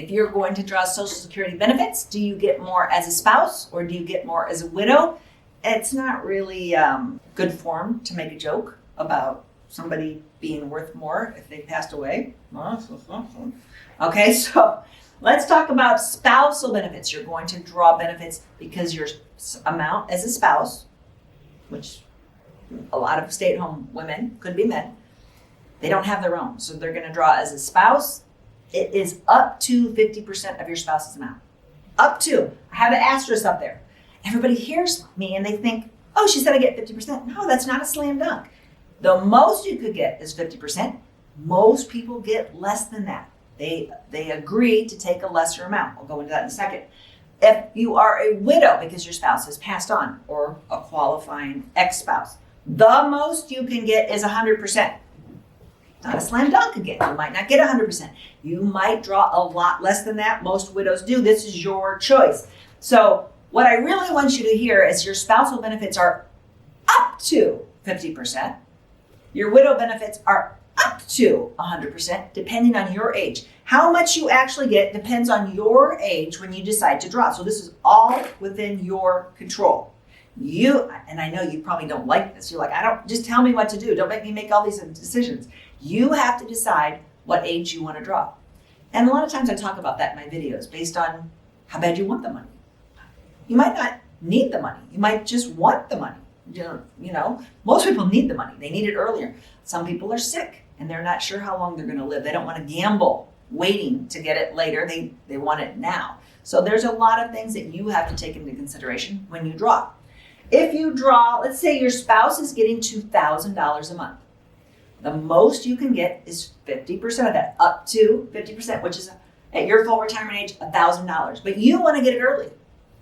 if you're going to draw Social Security benefits, do you get more as a spouse or do you get more as a widow? It's not really good form to make a joke about somebody being worth more if they passed away. Okay, so let's talk about spousal benefits. You're going to draw benefits because your amount as a spouse, which a lot of stay-at-home women, could be men, they don't have their own. So they're going to draw as a spouse. It is up to 50% of your spouse's amount. Up to. I have an asterisk up there. Everybody hears me and they think, oh, she said I get 50%. No, that's not a slam dunk. The most you could get is 50%. Most people get less than that. They agree to take a lesser amount. We'll go into that in a second. If you are a widow because your spouse has passed on, or a qualifying ex-spouse, the most you can get is 100%. Not a slam dunk again. You might not get 100%. You might draw a lot less than that. Most widows do. This is your choice. So what I really want you to hear is your spousal benefits are up to 50%. Your widow benefits are up to 100%, depending on your age. How much you actually get depends on your age when you decide to draw. So this is all within your control. And I know you probably don't like this. You're like, just tell me what to do. Don't make me make all these decisions. You have to decide what age you want to draw. And a lot of times I talk about that in my videos based on how bad you want the money. You might not need the money. You might just want the money. You know, most people need the money. They need it earlier. Some people are sick and they're not sure how long they're going to live. They don't want to gamble waiting to get it later. They want it now. So there's a lot of things that you have to take into consideration when you draw. If you draw, let's say your spouse is getting $2,000 a month. The most you can get is 50% of that, up to 50%, which is at your full retirement age, $1,000. But you want to get it early.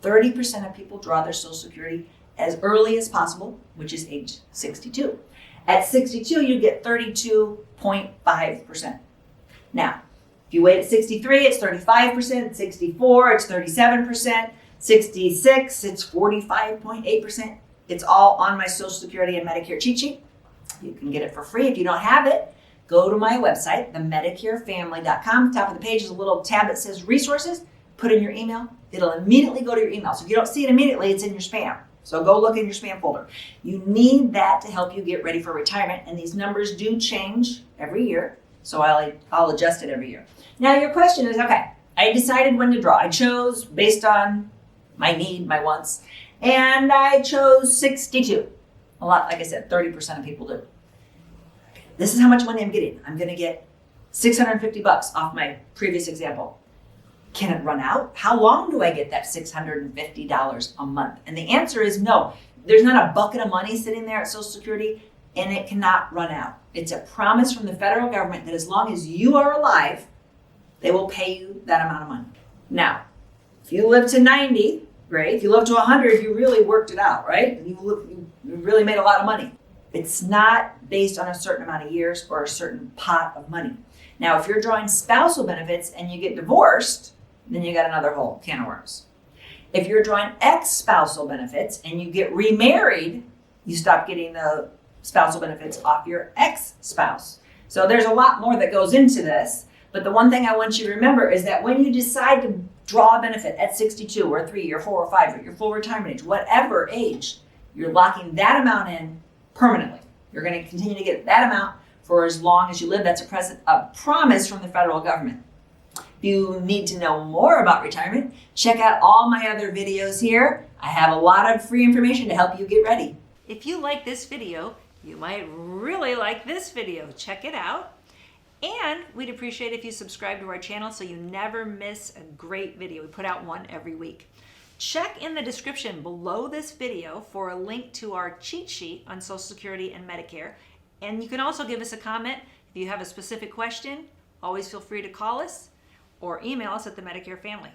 30% of people draw their Social Security as early as possible, which is age 62. At 62, you get 32.5%. Now, if you wait at 63, it's 35%. 64, it's 37%. 66, it's 45.8%. It's all on my Social Security and Medicare cheat sheet. You can get it for free. If you don't have it, go to my website, theMedicareFamily.com. Top of the page is a little tab that says resources. Put in your email. It'll immediately go to your email. So if you don't see it immediately, it's in your spam. So go look in your spam folder. You need that to help you get ready for retirement. And these numbers do change every year. So I'll adjust it every year. Now your question is, okay, I decided when to draw. I chose based on my need, my wants, and I chose 62. A lot, like I said, 30% of people do. This is how much money I'm getting. I'm going to get $650 off my previous example. Can it run out? How long do I get that $650 a month? And the answer is no. There's not a bucket of money sitting there at Social Security, and it cannot run out. It's a promise from the federal government that as long as you are alive, they will pay you that amount of money. Now, if you live to 90, great. If you live to 100, you really worked it out, right? You really made a lot of money. It's not based on a certain amount of years or a certain pot of money. Now, if you're drawing spousal benefits and you get divorced, then you got another whole can of worms. If you're drawing ex-spousal benefits and you get remarried, you stop getting the spousal benefits off your ex-spouse. So there's a lot more that goes into this. But the one thing I want you to remember is that when you decide to draw a benefit at 62 or 3 or 4 or 5 or your full retirement age, whatever age, you're locking that amount in permanently. You're going to continue to get that amount for as long as you live. That's a promise from the federal government. If you need to know more about retirement, check out all my other videos here. I have a lot of free information to help you get ready. If you like this video, you might really like this video. Check it out. And we'd appreciate if you subscribe to our channel so you never miss a great video. We put out one every week. Check in the description below this video for a link to our cheat sheet on Social Security and Medicare. And you can also give us a comment. If you have a specific question, always feel free to call us or email us at the Medicare Family.